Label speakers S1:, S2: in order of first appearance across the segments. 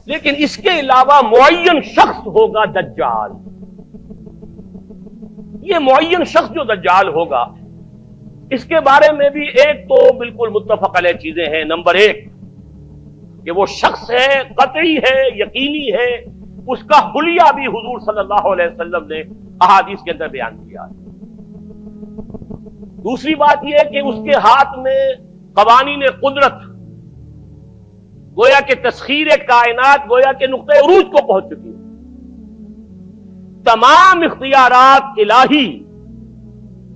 S1: لیکن اس کے علاوہ معین شخص ہوگا دجال. یہ معین شخص جو دجال ہوگا اس کے بارے میں بھی ایک تو بالکل متفق علیہ چیزیں ہیں. نمبر ایک کہ وہ شخص ہے، قطعی ہے، یقینی ہے، اس کا حلیہ بھی حضور صلی اللہ علیہ وسلم نے احادیث کے اندر بیان کیا ہے. دوسری بات یہ کہ اس کے ہاتھ میں قوانین قدرت، گویا کہ تسخیر کائنات گویا کہ نقطۂ عروج کو پہنچ چکی ہے. تمام اختیارات الہی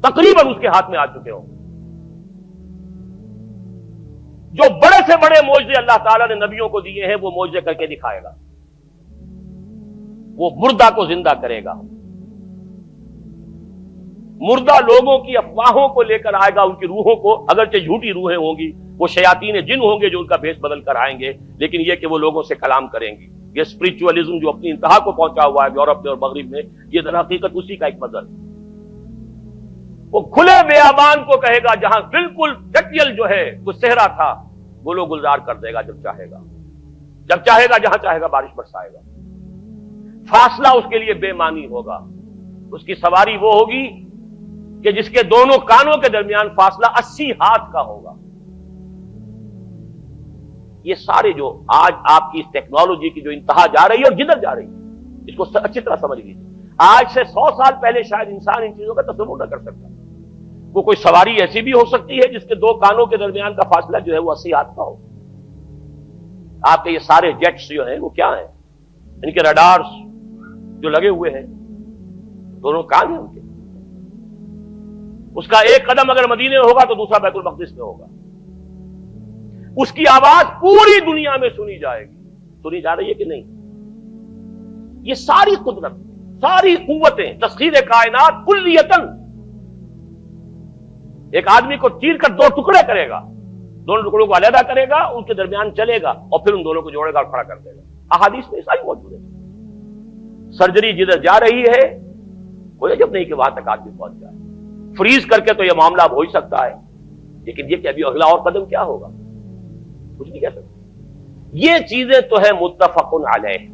S1: تقریباً اس کے ہاتھ میں آ چکے ہوں. جو بڑے سے بڑے معجزے اللہ تعالیٰ نے نبیوں کو دیے ہیں وہ معجزے کر کے دکھائے گا. وہ مردہ کو زندہ کرے گا، مردہ لوگوں کی افواہوں کو لے کر آئے گا، ان کی روحوں کو، اگرچہ جھوٹی روحیں ہوں گی، وہ شیاطین جن ہوں گے جو ان کا بھیس بدل کر آئیں گے، لیکن یہ کہ وہ لوگوں سے کلام کریں گی. یہ اسپرچولیزم جو اپنی انتہا کو پہنچا ہوا ہے یورپ میں اور مغرب میں، یہ در حقیقت اسی کا ایک مظہر. وہ کھلے بیابان کو کہے گا جہاں بالکل ٹٹیل جو ہے وہ صحرا تھا، وہ لوگ گلزار کر دے گا جب چاہے گا، جب چاہے گا، جہاں چاہے گا بارش برسائے گا. فاصلہ اس کے لیے بے معنی ہوگا. اس کی سواری وہ ہوگی کہ جس کے دونوں کانوں کے درمیان فاصلہ 80 ہاتھ کا ہوگا. یہ سارے جو آج آپ کی اس ٹیکنالوجی کی جو انتہا جا رہی ہے اور جدھر جا رہی ہے، اس کو اچھی طرح سمجھ لیجیے. آج سے 100 سال پہلے شاید انسان ان چیزوں کا تصور نہ کر سکتا. وہ کوئی سواری ایسی بھی ہو سکتی ہے جس کے دو کانوں کے درمیان کا فاصلہ جو ہے وہ 80 ہاتھ کا ہو. آپ کے یہ سارے جیٹس جو ہیں وہ کیا ہیں؟ ان کے رڈارز جو لگے ہوئے ہیں، دونوں کان ہیں ان کے. اس کا ایک قدم اگر مدینے میں ہوگا تو دوسرا بیت المقدس میں ہوگا. اس کی آواز پوری دنیا میں سنی جائے گی. سنی جا رہی ہے کہ نہیں؟ یہ ساری قدرت، ساری قوتیں، تسخیر کائنات کلیتاً ایک آدمی کو چیر کر دو ٹکڑے کرے گا، دونوں ٹکڑوں کو علیحدہ کرے گا، ان کے درمیان چلے گا اور پھر ان دونوں کو جوڑے گا اور کھڑا کر دے گا. احادیث میں ساری موجود ہے. سرجری جدھر جا رہی ہے کوئی عجب نہیں کہ وہاں تک آدمی پہنچ جائے. فریز کر کے تو یہ معاملہ اب ہو ہی سکتا ہے، لیکن یہ کہ ابھی اگلا اور قدم کیا ہوگا کچھ نہیں کہہ سکتے. یہ چیزیں تو ہے متفق علیہ.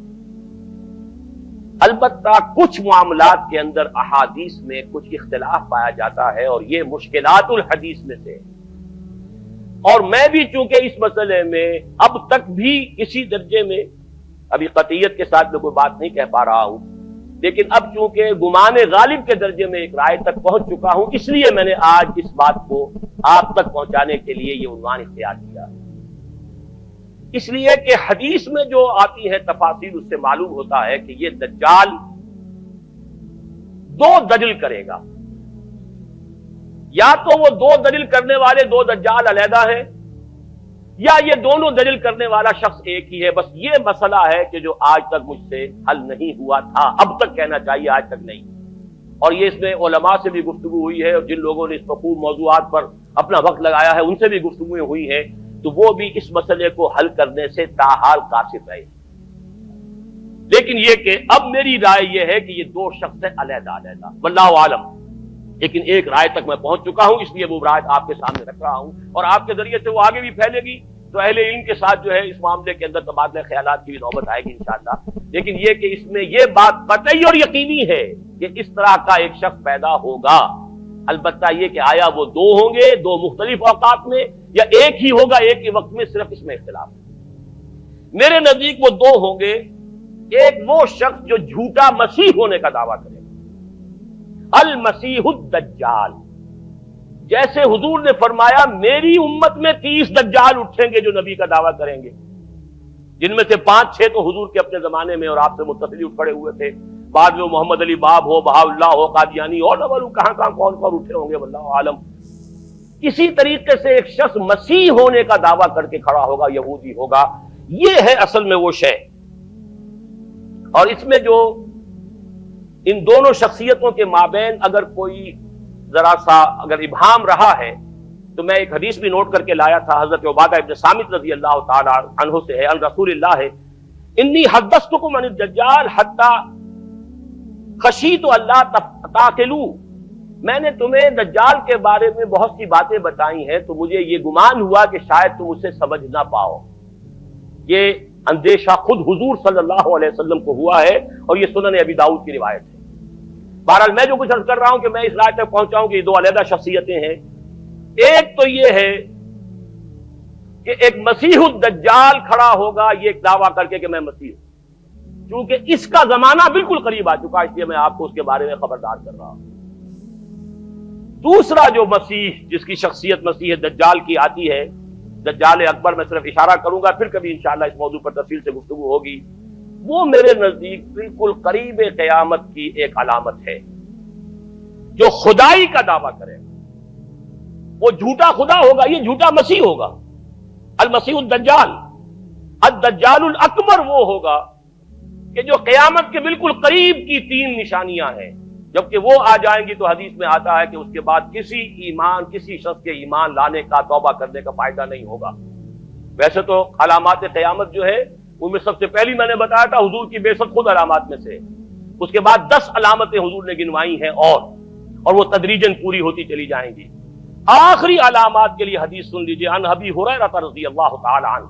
S1: البتہ کچھ معاملات کے اندر احادیث میں کچھ اختلاف پایا جاتا ہے اور یہ مشکلات الحدیث میں سے. اور میں بھی چونکہ اس مسئلے میں اب تک بھی کسی درجے میں، ابھی قطعیت کے ساتھ میں کوئی بات نہیں کہہ پا رہا ہوں، لیکن اب چونکہ گمان غالب کے درجے میں ایک رائے تک پہنچ چکا ہوں، اس لیے میں نے آج اس بات کو آپ تک پہنچانے کے لیے یہ عنوان اختیار کیا. اس لیے کہ حدیث میں جو آتی ہے تفاصیل، اس سے معلوم ہوتا ہے کہ یہ دجال دو دجل کرے گا. یا تو وہ دو دجل کرنے والے دو دجال علیحدہ ہیں، یا یہ دونوں دجل کرنے والا شخص ایک ہی ہے. بس یہ مسئلہ ہے کہ جو آج تک مجھ سے حل نہیں ہوا تھا، اب تک کہنا چاہیے آج تک نہیں. اور یہ اس میں علماء سے بھی گفتگو ہوئی ہے، اور جن لوگوں نے اس مفہوم موضوعات پر اپنا وقت لگایا ہے ان سے بھی گفتگویں ہوئی ہیں، تو وہ بھی اس مسئلے کو حل کرنے سے تاحال قاصر رہے. لیکن یہ کہ اب میری رائے یہ ہے کہ یہ دو شخص ہیں علیحدہ علیحدہ، واللہ عالم. لیکن ایک رائے تک میں پہنچ چکا ہوں، اس لیے وہ رائے آپ کے سامنے رکھ رہا ہوں، اور آپ کے ذریعے سے وہ آگے بھی پھیلے گی تو اہل علم کے ساتھ جو ہے اس معاملے کے اندر تبادلہ خیالات کی بھی نوبت آئے گی انشاءاللہ. لیکن یہ کہ اس میں یہ بات قطعی اور یقینی ہے کہ اس طرح کا ایک شخص پیدا ہوگا. البتہ یہ کہ آیا وہ دو ہوں گے دو مختلف اوقات میں، یا ایک ہی ہوگا ایک ہی وقت میں، صرف اس میں اختلاف ہے. میرے نزدیک وہ دو ہوں گے. ایک وہ شخص جو جھوٹا مسیح ہونے کا دعویٰ کرے گا، المسیح الدجال. جیسے حضور نے فرمایا میری امت میں 30 دجال اٹھیں گے جو نبی کا دعویٰ کریں گے، جن میں سے 5-6 تو حضور کے اپنے زمانے میں اور آپ سے متصل اٹھ کھڑے ہوئے تھے. بعد میں محمد علی باب ہو، بہاء اللہ ہو، قادیانی اور نہ معلوم کہاں کہاں کون کون اٹھے ہوں گے، واللہ عالم. اسی طریقے سے ایک شخص مسیح ہونے کا دعویٰ کر کے کھڑا ہوگا، یہودی ہوگا. یہ ہے اصل میں وہ شے. اور اس میں جو ان دونوں شخصیتوں کے مابین اگر کوئی ذرا سا اگر ابہام رہا ہے تو میں ایک حدیث بھی نوٹ کر کے لایا تھا، حضرت عبادہ ابن صامت رضی اللہ تعالی عنہ سے ہے، ان رسول اللہ ہے، انی حدثتکم عن الدجال حتی خشیت اللہ تعقلوا. میں نے تمہیں دجال کے بارے میں بہت سی باتیں بتائی ہیں تو مجھے یہ گمان ہوا کہ شاید تم اسے سمجھ نہ پاؤ. یہ اندیشہ خود حضور صلی اللہ علیہ وسلم کو ہوا ہے، اور یہ سنن ابی داؤد کی روایت ہے۔ بہرحال میں جو کچھ عرض کر رہا ہوں کہ میں اس رائے تک پہنچا ہوں کہ یہ دو علیحدہ شخصیتیں ہیں۔ ایک تو یہ ہے کہ ایک مسیح الدجال کھڑا ہوگا یہ ایک دعویٰ کر کے کہ میں مسیح ہوں، چونکہ اس کا زمانہ بالکل قریب آ چکا، اس لیے میں آپ کو اس کے بارے میں خبردار کر رہا ہوں۔ دوسرا جو مسیح جس کی شخصیت مسیح دجال کی آتی ہے، دجال اکبر، میں صرف اشارہ کروں گا، پھر کبھی انشاءاللہ اس موضوع پر تفصیل سے گفتگو ہوگی، وہ میرے نزدیک بالکل قریب قیامت کی ایک علامت ہے۔ جو خدائی کا دعویٰ کرے وہ جھوٹا خدا ہوگا، یہ جھوٹا مسیح ہوگا، المسیح الدجال۔ الدجال الاکبر وہ ہوگا کہ جو قیامت کے بالکل قریب کی تین نشانیاں ہیں، جبکہ وہ آ جائیں گی تو حدیث میں آتا ہے کہ اس کے بعد کسی شخص کے ایمان لانے کا، توبہ کرنے کا فائدہ نہیں ہوگا۔ ویسے تو علامات قیامت جو ہے ان میں سب سے پہلی میں نے بتایا تھا حضور کی بعثت خود علامات میں سے، اس کے بعد 10 علامتیں حضور نے گنوائی ہیں اور وہ تدریجاً پوری ہوتی چلی جائیں گی۔ آخری علامات کے لیے حدیث سن لیجیے، عن ابی ہریرہ رضی اللہ تعالی عنہ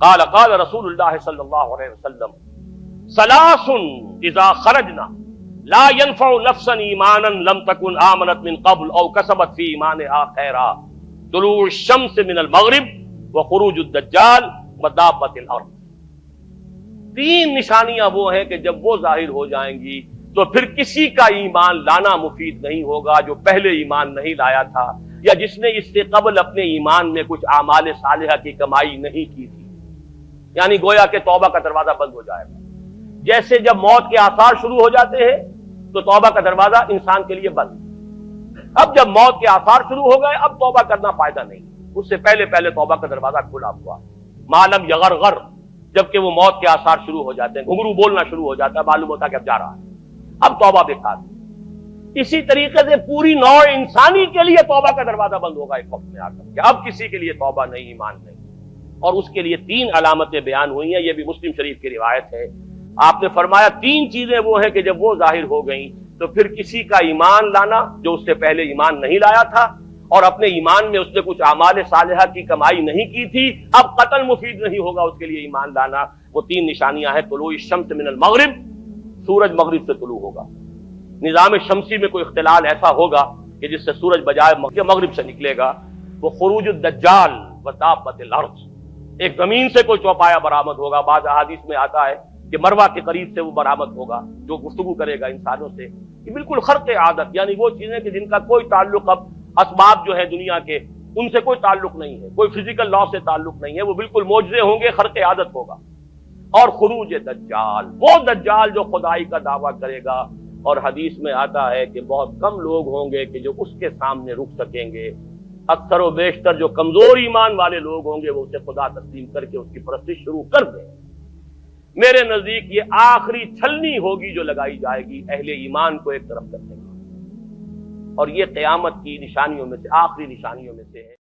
S1: قال قال رسول اللہ صلی اللہ علیہ وسلم ثلاث اذا خرجنا لا ينفع نفسا ایمانا لم تكن آمنت من قبل او کسبت فی ایمانها خیرا، طلوع الشمس من المغرب وخروج الدجال ودابۃ الارض۔ تین نشانیاں وہ ہیں کہ جب وہ ظاہر ہو جائیں گی تو پھر کسی کا ایمان لانا مفید نہیں ہوگا جو پہلے ایمان نہیں لایا تھا، یا جس نے اس سے قبل اپنے ایمان میں کچھ اعمال صالحہ کی کمائی نہیں کی تھی، یعنی گویا کہ توبہ کا دروازہ بند ہو جائے گا۔ جیسے جب موت کے آثار شروع ہو جاتے ہیں تو توبہ کا دروازہ انسان کے لیے بند، اب جب موت کے آثار شروع ہو گئے اب توبہ کرنا فائدہ نہیں، اس سے پہلے توبہ کا دروازہ کھلا ہوا، معلوم یغرغر، جبکہ وہ موت کے آثار شروع ہو جاتے ہیں، گھنگرو بولنا شروع ہو جاتا ہے، معلوم ہوتا ہے کہ اب جا رہا ہے، اب توبہ بیکار۔ اسی طریقے سے پوری نوع انسانی کے لیے توبہ کا دروازہ بند ہوگا ایک وقت میں آ کر کہ اب کسی کے لیے توبہ نہیں، ایمان نہیں، اور اس کے لیے 3 علامتیں بیان ہوئی ہیں، یہ بھی مسلم شریف کی روایت ہے۔ آپ نے فرمایا 3 چیزیں وہ ہیں کہ جب وہ ظاہر ہو گئیں تو پھر کسی کا ایمان لانا جو اس سے پہلے ایمان نہیں لایا تھا، اور اپنے ایمان میں اس نے کچھ اعمال صالحہ کی کمائی نہیں کی تھی، اب قتل مفید نہیں ہوگا اس کے لیے ایمان لانا۔ وہ 3 نشانیاں ہیں، طلوع الشمس من المغرب، سورج مغرب سے طلوع ہوگا، نظام شمسی میں کوئی اختلال ایسا ہوگا کہ جس سے سورج بجائے مغرب سے نکلے گا، وہ خروج الدجال ودابۃ الارض، ایک زمین سے کوئی چوپایا برآمد ہوگا، بعض احادیث میں آتا ہے کہ مروہ کے قریب سے وہ برآمد ہوگا جو گفتگو کرے گا انسانوں سے، یہ بالکل خرق عادت، یعنی وہ چیزیں کہ جن کا کوئی تعلق اب اسباب جو ہے دنیا کے ان سے کوئی تعلق نہیں ہے، کوئی فزیکل لا سے تعلق نہیں ہے، وہ بالکل معجزے ہوں گے، خرق عادت ہوگا۔ اور خروج دجال، وہ دجال جو خدائی کا دعویٰ کرے گا، اور حدیث میں آتا ہے کہ بہت کم لوگ ہوں گے کہ جو اس کے سامنے رک سکیں گے، اکثر و بیشتر جو کمزور ایمان والے لوگ ہوں گے وہ اسے خدا تسلیم کر کے اس کی پرستش شروع کر دیں۔ میرے نزدیک یہ آخری چھلنی ہوگی جو لگائی جائے گی اہل ایمان کو ایک طرف کرنے کی، اور یہ قیامت کی نشانیوں میں سے آخری نشانیوں میں سے ہے۔